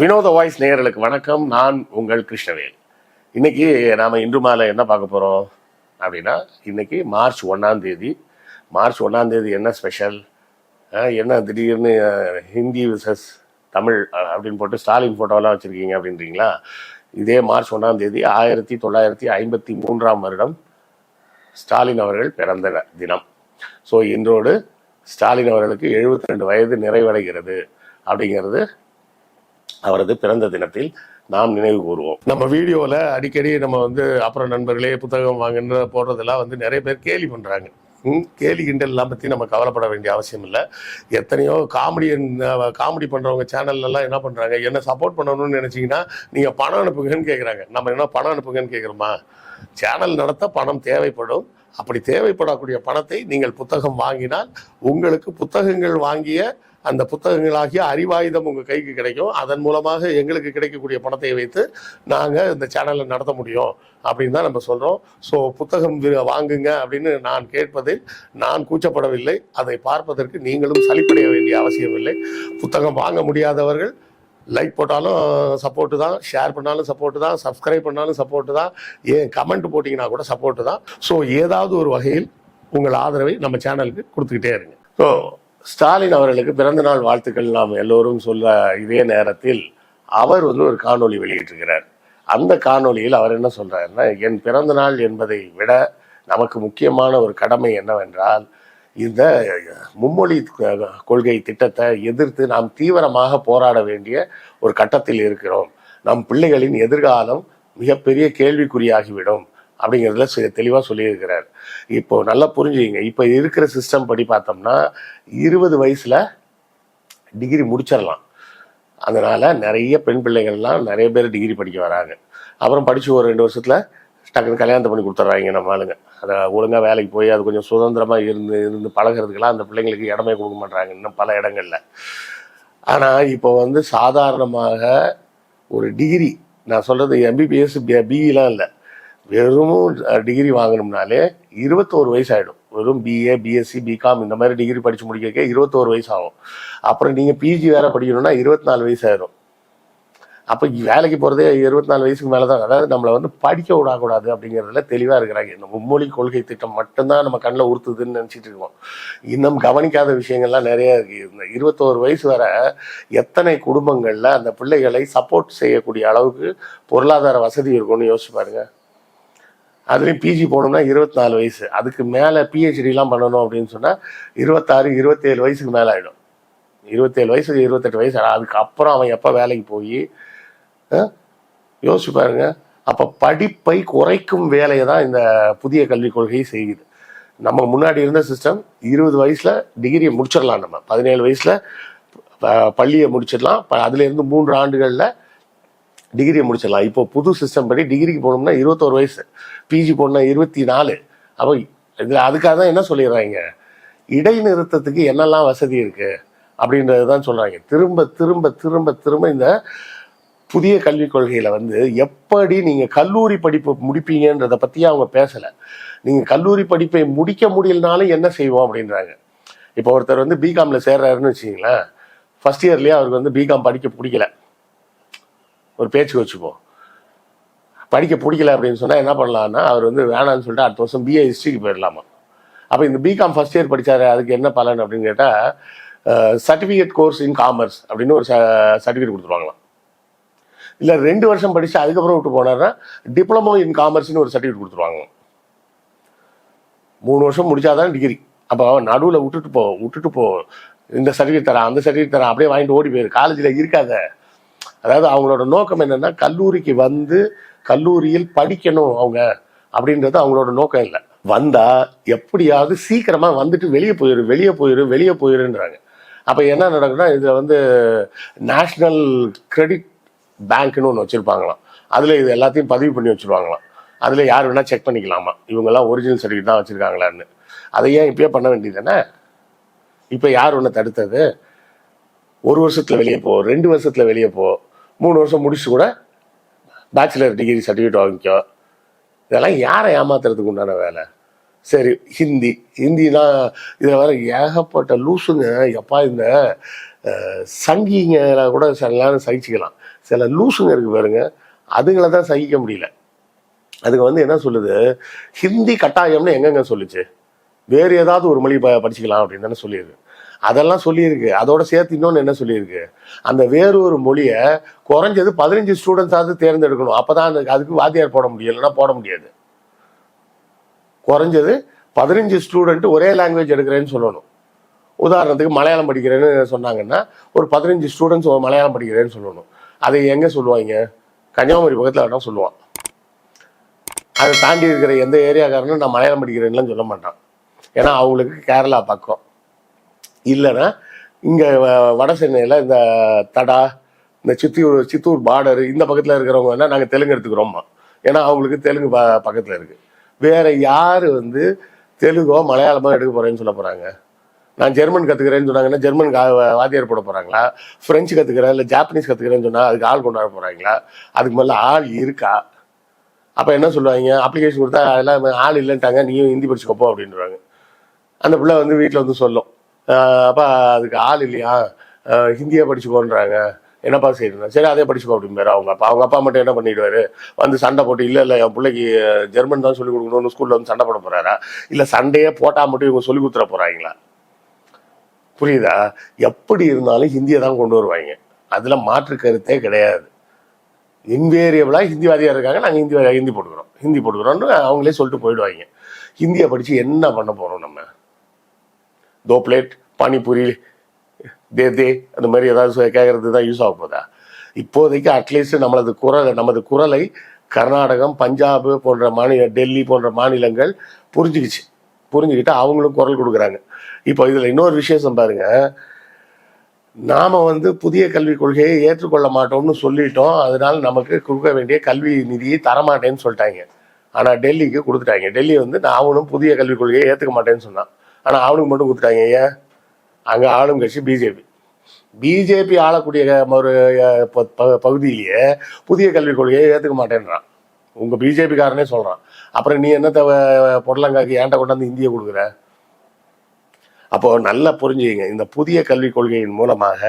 வினோத வாய்ஸ் நேயர்களுக்கு வணக்கம். நான் உங்கள் கிருஷ்ணவேல். இன்னைக்கு நாம இன்று மாலை என்ன பார்க்க போறோம் அப்படின்னா, இன்னைக்கு மார்ச் 1 மார்ச் 1 என்ன ஸ்பெஷல், என்ன திடீர்னு ஹிந்தி விசஸ் தமிழ் அப்படின்னு போட்டு ஸ்டாலின் போட்டோலாம் வச்சிருக்கீங்க அப்படின்றீங்களா? இதே மார்ச் 1 1953 ஸ்டாலின் அவர்கள் பிறந்த தினம். ஸோ இன்றோடு ஸ்டாலின் அவர்களுக்கு 72 வயது நிறைவடைகிறது. அப்படிங்கிறது அவரது பிறந்த தினத்தில் நாம் நினைவு கூறுவோம். நம்ம வீடியோவில் அடிக்கடி நம்ம அப்புறம் நண்பர்களே புத்தகம் வாங்குன்ற போடுறதெல்லாம் நிறைய பேர் கேலி பண்ணுறாங்க. கேலி கிண்டல்லாம் பற்றி நம்ம கவலைப்பட வேண்டிய அவசியம் இல்லை. எத்தனையோ காமெடி பண்ணுறவங்க சேனல்லாம் என்ன பண்ணுறாங்க, என்ன சப்போர்ட் பண்ணணும்னு நினச்சிங்கன்னா நீங்கள் பணம் அனுப்புங்கன்னு கேட்குறாங்க. நம்ம என்ன பணம் அனுப்புங்கன்னு கேட்குறோமா? சேனல் நடத்த பணம் தேவைப்படும். அப்படி தேவைப்படக்கூடிய பணத்தை நீங்கள் புத்தகம் வாங்கினால் உங்களுக்கு புத்தகங்கள் வாங்கிய அந்த புத்தகங்களாகிய அறிவாயுதம் உங்கள் கைக்கு கிடைக்கும். அதன் மூலமாக எங்களுக்கு கிடைக்கக்கூடிய பணத்தை வைத்து நாங்கள் இந்த சேனலை நடத்த முடியும் அப்படின்னு தான் நம்ம சொல்கிறோம். ஸோ புத்தகம் வாங்குங்க அப்படின்னு நான் கேட்பதில் நான் கூச்சப்படவில்லை. அதை பார்ப்பதற்கு நீங்களும் சலிப்படைய வேண்டிய அவசியம் இல்லை. புத்தகம் வாங்க முடியாதவர்கள் லைக் போட்டாலும் சப்போர்ட்டு தான், ஷேர் பண்ணாலும் சப்போர்ட்டு தான், சப்ஸ்கிரைப் பண்ணாலும் சப்போர்ட்டு தான், ஏன் கமெண்ட் போட்டிங்கன்னா கூட சப்போர்ட்டு தான். ஸோ ஏதாவது ஒரு வகையில் உங்கள் ஆதரவை நம்ம சேனலுக்கு கொடுத்துக்கிட்டே இருங்க. ஸோ ஸ்டாலின் அவர்களுக்கு பிறந்த நாள் வாழ்த்துக்கள் நாம் எல்லோரும் சொல்ல இதே நேரத்தில் அவர் ஒரு காணொளி வெளியிட்டிருக்கிறார். அந்த காணொளியில் அவர் என்ன சொல்றாருன்னா, என் பிறந்த நாள் என்பதை விட நமக்கு முக்கியமான ஒரு கடமை என்னவென்றால், இந்த மும்மொழி கொள்கை திட்டத்தை எதிர்த்து நாம் தீவிரமாக போராட வேண்டிய ஒரு கட்டத்தில் இருக்கிறோம். நம் பிள்ளைகளின் எதிர்காலம் மிகப்பெரிய கேள்விக்குறியாகிவிடும் அப்படிங்கிறதுல தெளிவாக சொல்லியிருக்கிறார். இப்போ நல்லா புரிஞ்சுங்க. இப்போ இருக்கிற சிஸ்டம் படி பார்த்தோம்னா 20 வயசுல டிகிரி முடிச்சிடலாம். அதனால நிறைய பெண் பிள்ளைகள்லாம் நிறைய பேர் டிகிரி படிக்க வராங்க. அப்புறம் படித்து ஒரு 2 வருஷத்துல டக்குன்னு கல்யாணத்தை பண்ணி கொடுத்துட்றாங்க நம்ம ஆளுங்க. அதை ஒழுங்காக வேலைக்கு போய் அது கொஞ்சம் சுதந்திரமாக இருந்து பழகிறதுக்கெல்லாம் அந்த பிள்ளைங்களுக்கு இடமே கொடுக்க மாட்டாங்க இன்னும் பல இடங்கள்ல. ஆனால் இப்போ சாதாரணமாக ஒரு டிகிரி, நான் சொல்றது MBBS BEலாம் இல்லை, வெறும் டிகிரி வாங்கணும்னாலே 21 வயசு ஆகிடும். வெறும் BA BSc BCom இந்த மாதிரி டிகிரி படித்து முடிக்க 21 வயசு ஆகும். அப்புறம் நீங்கள் PG வேற படிக்கணும்னா 24 வயசு ஆயிடும். அப்போ வேலைக்கு போகிறதே 24 வயசுக்கு மேலே தான். அதாவது நம்மளை படிக்க விடக்கூடாது அப்படிங்கிறதுல தெளிவாக இருக்கிறாங்க. இந்த மும்மொழி கொள்கை திட்டம் மட்டும்தான் நம்ம கண்ணில் உறுத்துதுன்னு நினச்சிட்டு இருக்கோம். இன்னும் கவனிக்காத விஷயங்கள்லாம் நிறைய இருக்குது. இந்த 21 வயசு வரை எத்தனை குடும்பங்களில் அந்த பிள்ளைகளை சப்போர்ட் செய்யக்கூடிய அளவுக்கு பொருளாதார வசதி இருக்கும்னு யோசிச்சு பாருங்க. அதுலேயும் PG போகணும்னா 24 வயசு, அதுக்கு மேலே PhDலாம் பண்ணணும் அப்படின்னு சொன்னால் 26 27 வயசுக்கு மேலே ஆகிடும். 27 வயசுக்கு 28 வயசு. அதுக்கப்புறம் அவன் எப்போ வேலைக்கு போய் யோசிச்சு பாருங்க. அப்போ படிப்பை குறைக்கும் வேலையை தான் இந்த புதிய கல்விக் கொள்கை செய்யுது. நம்ம முன்னாடி இருந்த சிஸ்டம் 20 வயசுல டிகிரியை முடிச்சிடலாம், நம்ம 17 வயசுல பள்ளியை முடிச்சிடலாம், அதுலேருந்து 3 ஆண்டுகளில் டிகிரியை முடிச்சிடலாம். இப்போ புது சிஸ்டம் படி டிகிரிக்கு போகணும்னா 21 வயசு, PG போகணும்னா 24. அப்போ இதில் அதுக்காக தான் என்ன சொல்லிடுறாங்க, இடைநிறுத்தத்துக்கு என்னெல்லாம் வசதி இருக்கு அப்படின்றது தான் சொல்றாங்க. திரும்ப திரும்ப திரும்ப திரும்ப இந்த புதிய கல்விக் கொள்கையில எப்படி நீங்க கல்லூரி படிப்பு முடிப்பீங்கன்றதை பத்தி அவங்க பேசல. நீங்க கல்லூரி படிப்பை முடிக்க முடியலனாலும் என்ன செய்வோம் அப்படின்றாங்க. இப்போ ஒருத்தர் BComல சேர்றாருன்னு வச்சுங்களேன், ஃபர்ஸ்ட் இயர்லயே அவருக்கு BCom படிக்க பிடிக்கல, ஒரு பேச்சுக்கு வச்சுப்போம், படிக்க பிடிக்கல அப்படின்னு சொன்னா என்ன பண்ணலாம்னா, அவர் வேணான்னு சொல்லிட்டு அடுத்த வருஷம் BA ஹிஸ்ட்ரிக்கு போயிடலாமா. அப்போ இந்த BCom ஃபர்ஸ்ட் இயர் படிச்சாரு, அதுக்கு என்ன பலன் அப்படின்னு கேட்டா, சர்டிஃபிகேட் கோர்ஸ் இன் காமர்ஸ் அப்படின்னு ஒரு சர்டிஃபிகேட் கொடுத்துருவாங்களாம். இல்லை 2 வருஷம் படிச்சு அதுக்கப்புறம் விட்டு போனார்னா டிப்ளமோ இன் காமர்ஸ்னு ஒரு சர்டிஃபிகேட் கொடுத்துருவாங்க. 3 வருஷம் முடிச்சாதான் டிகிரி. அப்போ நடுவில் விட்டுட்டு போ, இந்த சர்டிஃபிகேட் தரேன் அந்த சர்டிஃபிகேட் தரேன் அப்படியே வாங்கிட்டு ஓடி போயிரு, காலேஜில் இருக்காத. அதாவது அவங்களோட நோக்கம் என்னன்னா, கல்லூரிக்கு கல்லூரியில் படிக்கணும் அவங்க அப்படின்றது அவங்களோட நோக்கம் இல்லை. வந்தா எப்படியாவது சீக்கிரமா வெளியே போயிருன்றாங்க. அப்ப என்ன நடக்குதுன்னா, இதுல நேஷனல் கிரெடிட் பேங்க்னு ஒன்று வச்சிருப்பாங்களாம். அதுல இது எல்லாத்தையும் பதிவு பண்ணி வச்சிருவாங்களாம். அதுல யார் வேணா செக் பண்ணிக்கலாமா இவங்கெல்லாம் ஒரிஜினல் சர்டிஃபிகேட் தான் வச்சிருக்காங்களான்னு. அதை ஏன் இப்பயே பண்ண வேண்டியது தானே? இப்ப யார் ஒன்று தடுத்தது? 1 வருஷத்துல வெளியே போ, 2 வருஷத்துல வெளியே போ, 3 வருஷம் முடிச்சு கூட பேச்சுலர் டிகிரி சர்டிஃபிகேட் வாங்கிக்கோ. இதெல்லாம் யாரை ஏமாத்துறதுக்கு உண்டான வேலை? சரி, ஹிந்தினா இதில் வேற ஏகப்பட்ட லூசுங்க. எப்பா, இந்த சங்கிங்களை கூட சில நேரம் சகிச்சுக்கலாம், சில லூசுங்க இருக்கு பாருங்க, அதுங்களை தான் சகிக்க முடியல. அதுக்கு வந்து என்ன சொல்லுது, ஹிந்தி கட்டாயம்னு எங்கெங்க சொல்லுச்சு, வேறு ஏதாவது ஒரு மொழி படிச்சுக்கலாம் அப்படின்னு தானே சொல்லியிருக்கு. அதெல்லாம் சொல்லியிருக்கு. அதோட சேர்த்து இன்னொன்று என்ன சொல்லியிருக்கு, அந்த வேறு ஒரு மொழியை குறைஞ்சது 15 ஸ்டூடெண்ட்ஸாவது தேர்ந்தெடுக்கணும், அப்போதான் அதுக்கு வாத்தியார் போட முடியும், இல்லைன்னா போட முடியாது. குறைஞ்சது 15 ஸ்டூடெண்ட் ஒரே லாங்குவேஜ் எடுக்கிறேன்னு சொல்லணும். உதாரணத்துக்கு மலையாளம் படிக்கிறேன்னு சொன்னாங்கன்னா ஒரு 15 ஸ்டூடெண்ட்ஸ் மலையாளம் படிக்கிறேன்னு சொல்லணும். அதை எங்கே சொல்லுவாங்க, கன்னியாகுமரி பக்கத்தில் வேணா சொல்லுவான். அதை தாண்டி இருக்கிற எந்த ஏரியாக்காரனும் நான் மலையாளம் படிக்கிறேன்லாம் சொல்ல மாட்டான். ஏன்னா அவங்களுக்கு கேரளா பக்கம். இல்லைன்னா இங்கே வட சென்னையில் இந்த தடா, இந்த சித்தூர் பார்டர் இந்த பக்கத்தில் இருக்கிறவங்க வேணால் நாங்கள் தெலுங்கு எடுத்துக்கிறோம்மா, ஏன்னா அவங்களுக்கு தெலுங்கு பக்கத்தில் இருக்குது. வேற யார் வந்து தெலுங்கோ மலையாளமோ எடுக்க போகிறேன்னு சொல்ல போகிறாங்க? நான் ஜெர்மன் கற்றுக்கிறேன்னு சொன்னாங்கன்னா ஜெர்மன் வாத்தியார் போட போகிறாங்களா? ஃப்ரெஞ்சு கற்றுக்கிறேன் இல்லை ஜாப்பனீஸ் கற்றுக்கிறேன்னு சொன்னால் அதுக்கு ஆள் கொண்டாட போகிறாங்களா? அதுக்கு மேலே ஆள் இருக்கா? அப்போ என்ன சொல்லுவாங்க, அப்ளிகேஷன் கொடுத்தா அதெல்லாம் ஆள் இல்லைன்ட்டாங்க, நீயும் ஹிந்தி படிச்சுக்கப்போ அப்படின்றாங்க. அந்த பிள்ளை வந்து வீட்டில் வந்து சொல்லும், அப்பா அதுக்கு ஆள் இல்லையா, ஹிந்தியை படிச்சுக்கோன்றாங்க, என்னப்பா செய்யணும், சரி அதே படிச்சுக்கோ அப்படின்பாரு அவங்க அப்பா. அவங்க அப்பா மட்டும் என்ன பண்ணிடுவாரு, வந்து சண்டை போட்டு இல்லை என் பிள்ளைக்கு ஜெர்மன் தான் சொல்லிக் கொடுக்கணும்னு ஸ்கூலில் வந்து சண்டை போட போகிறாரா? இல்லை சண்டையே போட்டால் மட்டும் இவங்க சொல்லி கொடுத்துட போகிறாங்களா? புரியுதா? எப்படி இருந்தாலும் ஹிந்தியை தான் கொண்டு வருவாங்க, அதில் மாற்று கருத்தே கிடையாது. இன்வேரியபிளாக ஹிந்திவாதியாக இருக்காங்க, நாங்கள் ஹிந்தி போட்டுக்கிறோம்னு அவங்களே சொல்லிட்டு போயிடுவாங்க. ஹிந்தியை படித்து என்ன பண்ண போகிறோம் நம்ம? தோ பிளேட் பானிபூரி தே அந்த மாதிரி ஏதாவது கேட்கறது தான் யூஸ் ஆக போதா? இப்போதைக்கு அட்லீஸ்ட் நமது குரலை கர்நாடகம், பஞ்சாப் போன்ற டெல்லி போன்ற மாநிலங்கள் புரிஞ்சுக்கிட்டு அவங்களும் குரல் கொடுக்குறாங்க. இப்போ இதில் இன்னொரு விசேஷம் பாருங்க, நாம் வந்து புதிய கல்விக் கொள்கையை ஏற்றுக்கொள்ள மாட்டோம்னு சொல்லிட்டோம், அதனால நமக்கு கொடுக்க வேண்டிய கல்வி நிதியை தரமாட்டேன்னு சொல்லிட்டாங்க. ஆனால் டெல்லிக்கு கொடுத்துட்டாங்க. டெல்லி வந்து நான் அவனும் புதிய கல்விக் கொள்கையை ஏற்றுக்க மாட்டேன்னு சொன்னான், ஆனால் அவனுக்கு மட்டும் கொடுத்துட்டாங்க. ஏன்? அங்கே ஆளும் கட்சி பிஜேபி ஆளக்கூடிய ஒரு பகுதியிலேயே புதிய கல்விக் கொள்கையை ஏற்றுக்க மாட்டேன்றான். உங்கள் பிஜேபிக்காரனே சொல்கிறான். அப்புறம் நீ என்னத்தை பொடலங்காக்கு ஏன்ட்ட கொண்டாந்து இந்தியை கொடுக்குற? அப்போது நல்லா புரிஞ்சுங்க, இந்த புதிய கல்விக் கொள்கையின் மூலமாக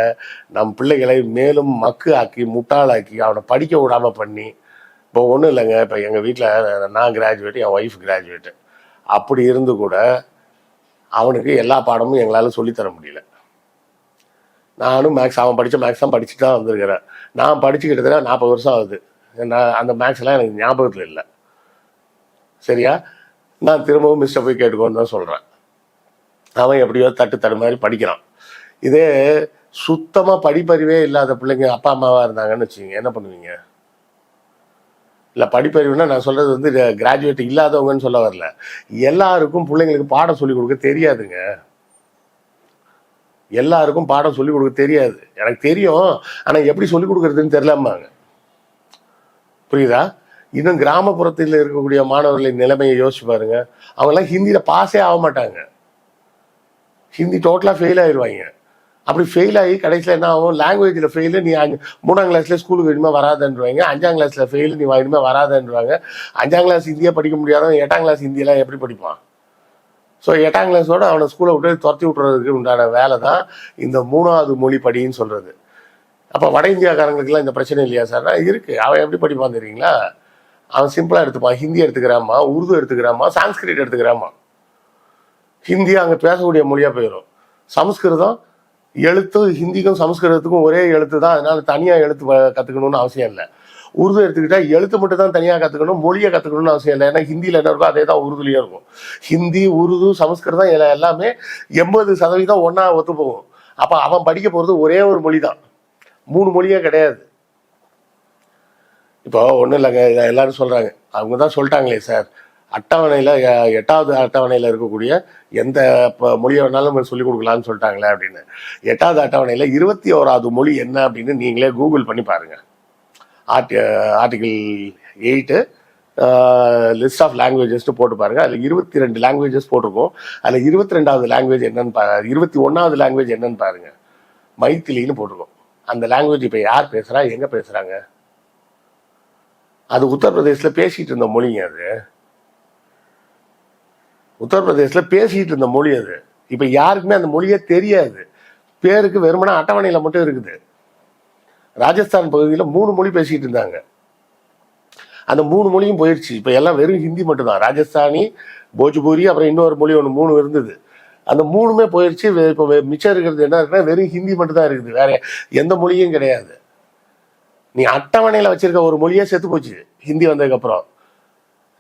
நம் பிள்ளைகளை மேலும் மக்கு ஆக்கி முட்டாளாக்கி அவனை படிக்க விடாமல் பண்ணி, இப்போ ஒன்றும் இல்லைங்க, இப்போ எங்கள் வீட்டில் நான் கிராஜுவேட்டு, என் ஒய்ஃப் கிராஜுவேட்டு, அப்படி இருந்து கூட அவனுக்கு எல்லா பாடமும் எங்களால் சொல்லித்தர முடியல. நானும் அவன் படித்த மேக்ஸ் தான் படிச்சுட்டு தான் வந்திருக்கிறேன். நான் படிச்சுக்கிட்டதுனா 40 வருஷம் ஆகுது. நான் அந்த மேக்ஸ்லாம் எனக்கு ஞாபகத்தில் இல்லை. சரியா? நான் திரும்பவும் மிஸ்டர் போய் கேட்டுக்கோன்னு தான் சொல்கிறேன். அவன் எப்படியோ தட்டு மாதிரி படிக்கிறான். இதே சுத்தமாக படிப்பறிவே இல்லாத பிள்ளைங்க அப்பா அம்மாவாக இருந்தாங்கன்னு வச்சுக்கோங்க, என்ன பண்ணுவீங்க? இல்லை படிப்பறிவுனா நான் சொல்கிறது வந்து கிராஜுவேட் இல்லாதவங்கன்னு சொல்ல வரல, எல்லாருக்கும் பிள்ளைங்களுக்கு பாடம் சொல்லிக் கொடுக்க தெரியாதுங்க. எல்லாருக்கும் பாடம் சொல்லிக் கொடுக்க தெரியாது. எனக்கு தெரியும், ஆனால் எப்படி சொல்லிக் கொடுக்குறதுன்னு தெரியலம்பாங்க. புரியுதா? இன்னும் கிராமப்புறத்தில் இருக்கக்கூடிய மாணவர்களின் நிலைமையை யோசிச்சு பாருங்க. அவங்கெல்லாம் ஹிந்தியில் பாஸே ஆக மாட்டாங்க, ஹிந்தி டோட்டலாக ஃபெயில் ஆயிடுவாங்க. அப்படி ஃபெயில் ஆகி கடைசியில் என்ன ஆகும், லாங்குவேஜில் ஃபெயிலு, நீ 3ஆம் கிளாஸ்ல ஸ்கூலுக்கு இனிமேல் வராதுன்றாங்க, 5ஆம் கிளாஸில் ஃபெயிலு, நீ இனிமேல் வராதுன்றாங்க. 5ஆம் கிளாஸ் ஹிந்தியை படிக்க முடியாதவன் 8ஆம் கிளாஸ் ஹிந்தியெல்லாம் எப்படி படிப்பான்? ஸோ 8ஆம் கிளாஸோடு அவனை ஸ்கூலை விட்டு துரத்தி விட்டுறதுக்கு உண்டான வேலை தான் இந்த 3வது மொழி படின்னு சொல்கிறது. அப்போ வட இந்தியாக்காரங்களுக்குலாம் இந்த பிரச்சனை இல்லையா சார்? இருக்குது. அவன் எப்படி படிப்பான் தெரியுங்களா? அவன் சிம்பிளாக எடுத்துப்பான். ஹிந்தி எடுத்துக்கிறாமா, உருது எடுத்துக்கிறாமா, சான்ஸ்கிரிட் எடுத்துக்கிறாமா. ஹிந்தி அங்கே பேசக்கூடிய மொழியாக போயிடும். சமஸ்கிருதம் எழுத்து, ஹிந்திக்கும் சமஸ்கிருதத்துக்கும் ஒரே எழுத்து தான், அதனால தனியாக எழுத்து கற்றுக்கணும்னு அவசியம் இல்லை. உருது எடுத்துக்கிட்டால் எழுத்து மட்டும் தான் தனியாக கற்றுக்கணும், மொழியை கற்றுக்கணும்னு அவசியம் இல்லை. ஏன்னா ஹிந்தியில் என்ன இருக்கோ அதே தான் உருதுலேயும் இருக்கும். ஹிந்தி, உருது, சமஸ்கிருதம் எல்லாமே 80% ஒன்றா ஒத்து போகும். அப்போ அவன் படிக்க போகிறது ஒரே ஒரு மொழி தான், 3 மொழியே கிடையாது. இப்போ ஒன்றும் இல்லைங்க, இதை எல்லாரும் சொல்கிறாங்க, அவங்க தான் சொல்லிட்டாங்களே சார், அட்டவணையில் 8வது அட்டவணையில் இருக்கக்கூடிய எந்த மொழியை வேணாலும் சொல்லிக் கொடுக்கலான்னு சொல்லிட்டாங்களே அப்படின்னு. 8வது அட்டவணையில் 21வது மொழி என்ன அப்படின்னு நீங்களே கூகுள் பண்ணி பாருங்கள். ஆர்டிகிள் 8 லிஸ்ட் ஆஃப் லாங்குவேஜஸ்ட்டு போட்டு பாருங்கள். அதில் 22 லாங்குவேஜஸ் போட்டிருக்கோம். அதில் 22வது லாங்குவேஜ் என்னன்னு 21வது லாங்குவேஜ் என்னன்னு பாருங்கள். மைத்திலின்னு போட்டிருக்கோம். அந்த லாங்குவேஜ் இப்போ யார் பேசுகிறா, எங்கே பேசுகிறாங்க? அது உத்தரப்பிரதேசில் பேசிகிட்டு இருந்த மொழிங்க. அது உத்தரப்பிரதேசில் பேசிகிட்டு இருந்த மொழி. அது இப்போ யாருக்குமே அந்த மொழியே தெரியாது. பேருக்கு வெறுமனா அட்டவணையில மட்டும் இருக்குது. ராஜஸ்தான் பகுதியில் 3 மொழி பேசிட்டு இருந்தாங்க. அந்த 3 மொழியும் போயிடுச்சு. இப்ப எல்லாம் வெறும் ஹிந்தி மட்டும்தான். ராஜஸ்தானி, போஜ்பூரி, அப்புறம் இன்னொரு மொழி ஒன்று 3 இருந்தது. அந்த 3மே போயிடுச்சு. இப்போ மிச்சம் இருக்கிறது என்ன இருக்குன்னா வெறும் ஹிந்தி மட்டும் தான் இருக்குது. வேற எந்த மொழியும் கிடையாது. நீ அட்டவணையில வச்சிருக்க ஒரு மொழியே செத்து போச்சு ஹிந்தி வந்ததுக்கு அப்புறம்.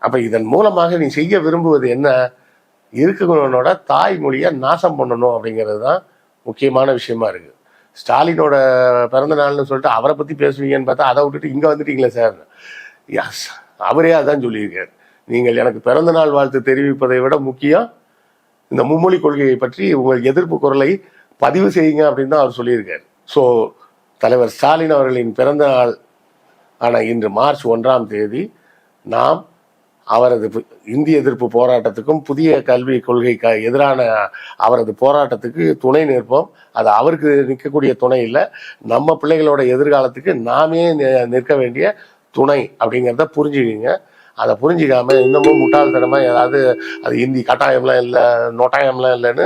அப்ப இதன் மூலமாக நீ செய்ய விரும்புவது என்ன? இருக்கிறவனோட தாய்மொழியை நாசம் பண்ணணும் அப்படிங்கிறது தான் முக்கியமான விஷயமா இருக்கு. ஸ்டாலினோட பிறந்த நாள்னு சொல்லிட்டு அவரை பத்தி பேசுவீங்கன்னு பார்த்தா அதை விட்டுட்டு இங்க வந்துட்டீங்களே சார். எஸ், அவரே அதான் சொல்லியிருக்காரு. நீங்கள் எனக்கு பிறந்த நாள் வாழ்த்து தெரிவிப்பதை விட முக்கியம் இந்த மும்மொழி கொள்கையை பற்றி உங்கள் எதிர்ப்பு குரலை பதிவு செய்யுங்க அப்படின்னு தான் அவர் சொல்லியிருக்காரு. ஸோ தலைவர் ஸ்டாலின் அவர்களின் பிறந்த நாள் ஆன இன்று மார்ச் 1ஆம் தேதி நாம் அவரது இந்திய எதிர்ப்பு போராட்டத்துக்கும் புதிய கல்விக் கொள்கைக்கு எதிரான அவரது போராட்டத்துக்கு துணை நிற்போம். அது அவருக்கு நிற்கக்கூடிய துணை இல்லை, நம்ம பிள்ளைகளோட எதிர்காலத்துக்கு நாமே நிற்க வேண்டிய துணை அப்படிங்கிறத புரிஞ்சுக்கிங்க. அதை புரிஞ்சிக்காம இன்னமும் முட்டாள்தனமா ஏதாவது அது இந்தி கட்டாயம்லாம் இல்லை, நொட்டாயம்லாம் இல்லைன்னு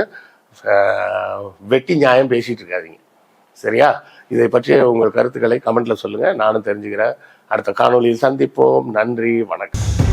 வெட்டி நியாயம் பேசிட்டு இருக்காதீங்க. சரியா? இதை பற்றிய உங்கள் கருத்துக்களை கமெண்ட்ல சொல்லுங்க, நானும் தெரிஞ்சுக்கிறேன். அடுத்த காணொலியில் சந்திப்போம். நன்றி, வணக்கம்.